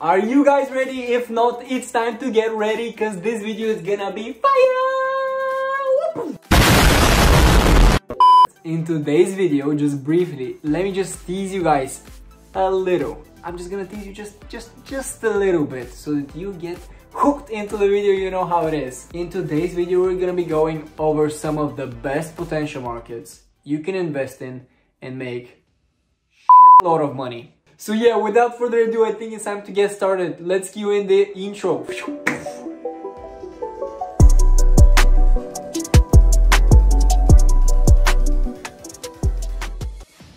Are you guys ready? If not, it's time to get ready because this video is gonna be fire! In today's video, just briefly, let me just tease you guys a little. I'm just gonna tease you just a little bit so that you get hooked into the video, you know how it is. In today's video, we're gonna be going over some of the best potential markets you can invest in and make a lot of money. So yeah, without further ado, I think it's time to get started. Let's cue in the intro.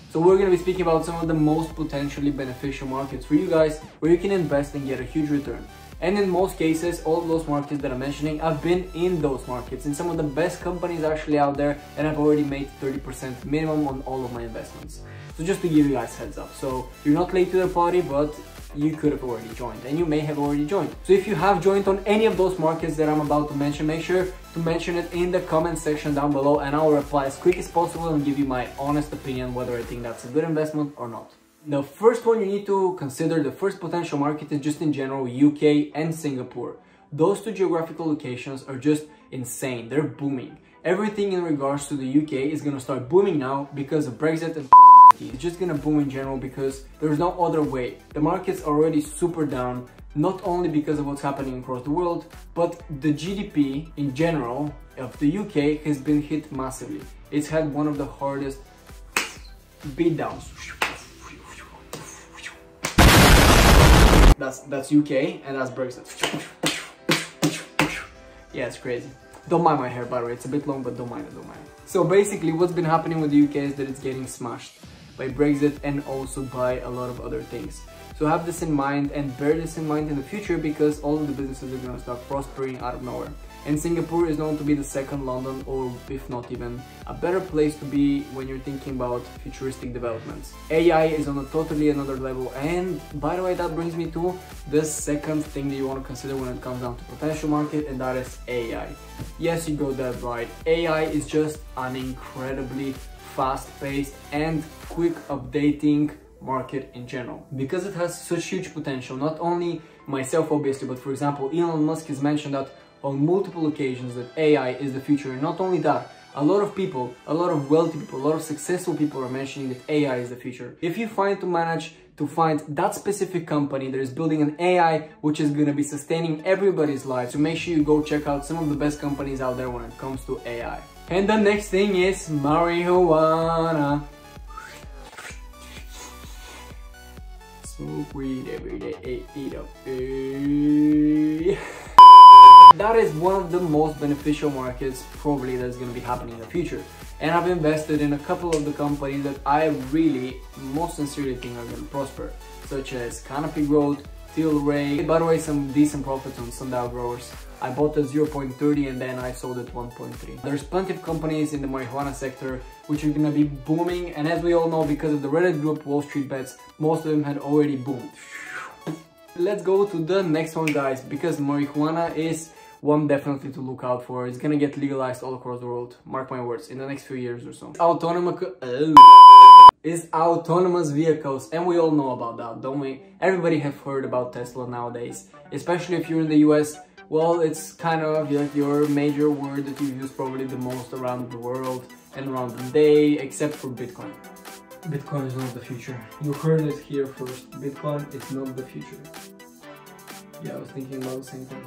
So we're going to be speaking about some of the most potentially beneficial markets for you guys where you can invest and get a huge return. And in most cases, all of those markets that I'm mentioning, I've been in those markets, in some of the best companies actually out there, and I've already made 30% minimum on all of my investments. So just to give you guys heads up, so you're not late to the party, but you could have already joined, and you may have already joined. So if you have joined on any of those markets that I'm about to mention, make sure to mention it in the comment section down below, and I'll reply as quick as possible and give you my honest opinion whether I think that's a good investment or not. The first one you need to consider, the first potential market, is just in general UK and Singapore. Those two geographical locations are just insane. They're booming. Everything in regards to the UK is gonna start booming now because of Brexit and COVID-19. It's just gonna boom in general because there's no other way. The market's already super down, not only because of what's happening across the world, but the GDP in general of the UK has been hit massively. It's had one of the hardest beatdowns. That's UK and that's Brexit. Yeah, it's crazy. Don't mind my hair, by the way, it's a bit long, but don't mind it, don't mind it. So basically what's been happening with the UK is that it's getting smashed by Brexit and also by a lot of other things. So have this in mind and bear this in mind in the future because all of the businesses are gonna start prospering out of nowhere. And Singapore is known to be the second London, or if not even a better place to be when you're thinking about futuristic developments. AI is on a totally another level, and by the way, that brings me to the second thing that you want to consider when it comes down to potential market, and that is AI. Yes, you got that right. AI is just an incredibly fast-paced and quick updating market in general because it has such huge potential. Not only myself obviously, but for example Elon Musk has mentioned that on multiple occasions that AI is the future, and not only that, a lot of people, a lot of wealthy people, a lot of successful people are mentioning that AI is the future. If you manage to find that specific company that is building an AI which is going to be sustaining everybody's lives, so make sure you go check out some of the best companies out there when it comes to AI. And the next thing is marijuana. Smoke weed every day, eat up. That is one of the most beneficial markets probably that's going to be happening in the future. And I've invested in a couple of the companies that I really most sincerely think are going to prosper, such as Canopy Growth, Tilray. By the way, some decent profits on Sundial Growers. I bought at 0.30 and then I sold at 1.3. There's plenty of companies in the marijuana sector which are going to be booming, and as we all know, because of the Reddit group Wall Street Bets, most of them had already boomed. Let's go to the next one, guys, because marijuana is one definitely to look out for. It's gonna get legalized all across the world, mark my words, in the next few years or so. Autonomous vehicles, and we all know about that, don't we? Everybody have heard about Tesla nowadays, especially if you're in the US. Well, it's kind of like your major word that you use probably the most around the world and around the day, except for Bitcoin. Bitcoin is not the future. You heard it here first. Bitcoin is not the future. Yeah, I was thinking about the same thing.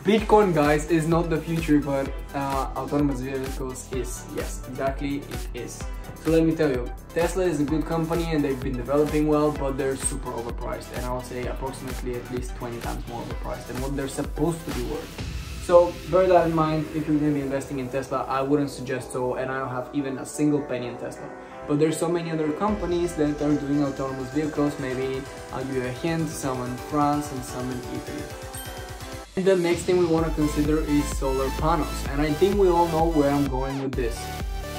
Bitcoin, guys, is not the future, but autonomous vehicles is. Yes, exactly, it is. So let me tell you, Tesla is a good company and they've been developing well, but they're super overpriced, and I would say approximately at least 20 times more overpriced than what they're supposed to be worth. So bear that in mind. If you're going to be investing in Tesla, I wouldn't suggest so, and I don't have even a single penny in Tesla. But there's so many other companies that are doing autonomous vehicles. Maybe I'll give you a hint, some in France and some in Italy. And the next thing we want to consider is solar panels, and I think we all know where I'm going with this.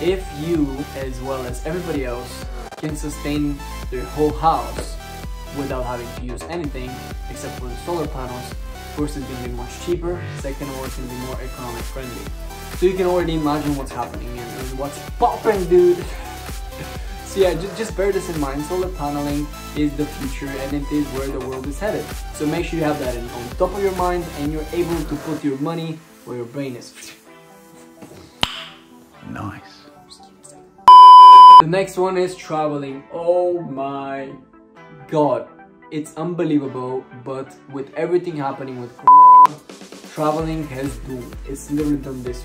If you, as well as everybody else, can sustain their whole house without having to use anything except for the solar panels, first it's going to be much cheaper, second of all it's going to be more economic friendly. So you can already imagine what's happening and what's popping, dude. So yeah, just bear this in mind. Solar paneling is the future and it is where the world is headed. So make sure you have that on top of your mind and you're able to put your money where your brain is. Nice. The next one is traveling. Oh my god. It's unbelievable, but with everything happening with Corona, traveling has doomed. It's literally done this.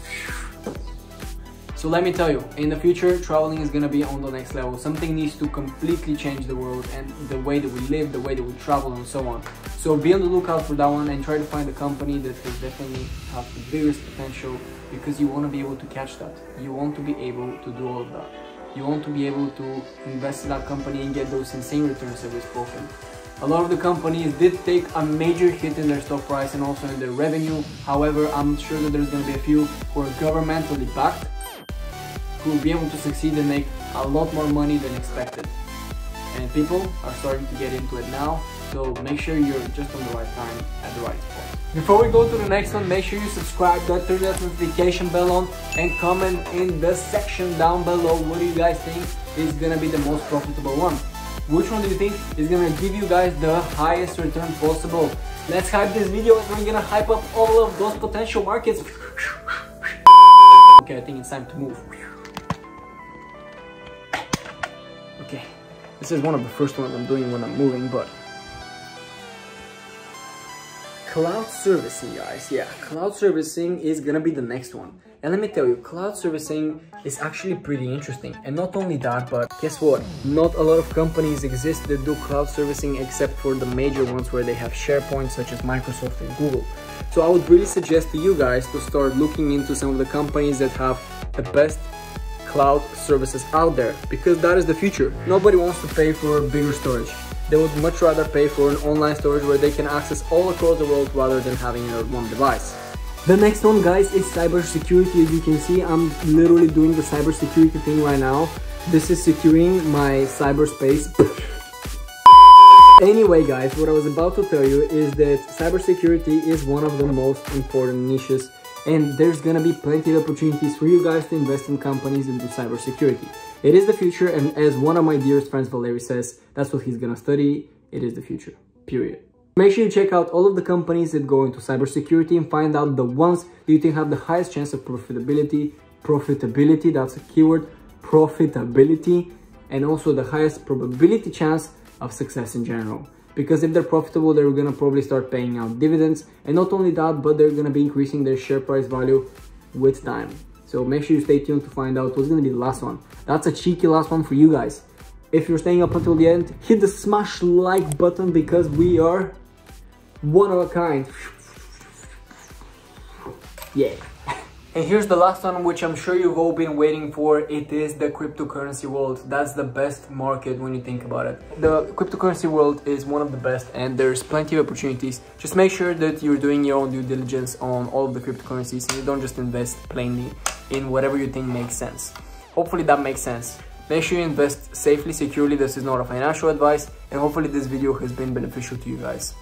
So let me tell you, in the future, traveling is gonna be on the next level. Something needs to completely change the world and the way that we live, the way that we travel and so on. So be on the lookout for that one and try to find a company that will definitely have the biggest potential, because you want to be able to catch that. You want to be able to do all of that. You want to be able to invest in that company and get those insane returns that we've spoken. A lot of the companies did take a major hit in their stock price and also in their revenue. However, I'm sure that there's going to be a few who are governmentally backed, who will be able to succeed and make a lot more money than expected. And people are starting to get into it now, so make sure you're just on the right time at the right spot. Before we go to the next one, make sure you subscribe, turn that notification bell on, and comment in the section down below what do you guys think is gonna be the most profitable one. Which one do you think is gonna give you guys the highest return possible? Let's hype this video and we're gonna hype up all of those potential markets. Okay, I think it's time to move. Okay, this is one of the first ones I'm doing when I'm moving, but cloud servicing, guys. Yeah, cloud servicing is gonna be the next one. And let me tell you, cloud servicing is actually pretty interesting. And not only that, but guess what? Not a lot of companies exist that do cloud servicing except for the major ones where they have SharePoint, such as Microsoft and Google. So I would really suggest to you guys to start looking into some of the companies that have the best cloud services out there, because that is the future. Nobody wants to pay for bigger storage. They would much rather pay for an online storage where they can access all across the world rather than having it on one device. The next one, guys, is cybersecurity. As you can see, I'm literally doing the cybersecurity thing right now. This is securing my cyberspace. Anyway, guys, what I was about to tell you is that cybersecurity is one of the most important niches, and there's gonna be plenty of opportunities for you guys to invest in companies that do cybersecurity. It is the future, and as one of my dearest friends, Valery, says, that's what he's gonna study. It is the future, period. Make sure you check out all of the companies that go into cybersecurity and find out the ones that you think have the highest chance of profitability. Profitability, that's a keyword. Profitability, and also the highest probability chance of success in general. Because if they're profitable, they're gonna probably start paying out dividends. And not only that, but they're gonna be increasing their share price value with time. So make sure you stay tuned to find out what's gonna be the last one. That's a cheeky last one for you guys. If you're staying up until the end, hit the smash like button because we are one of a kind. Yeah. And here's the last one, which I'm sure you've all been waiting for. It is the cryptocurrency world. That's the best market when you think about it. The cryptocurrency world is one of the best and there's plenty of opportunities. Just make sure that you're doing your own due diligence on all of the cryptocurrencies and you don't just invest plainly in whatever you think makes sense. Hopefully that makes sense. Make sure you invest safely, securely. This is not a financial advice, and hopefully this video has been beneficial to you guys.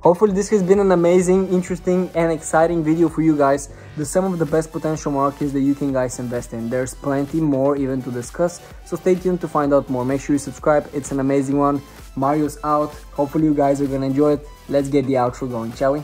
Hopefully this has been an amazing, interesting and exciting video for you guys. Some of the best potential markets that you can guys invest in. There's plenty more even to discuss, so stay tuned to find out more. Make sure you subscribe. It's an amazing one. Mario's out. Hopefully you guys are gonna enjoy it. Let's get the outro going, shall we?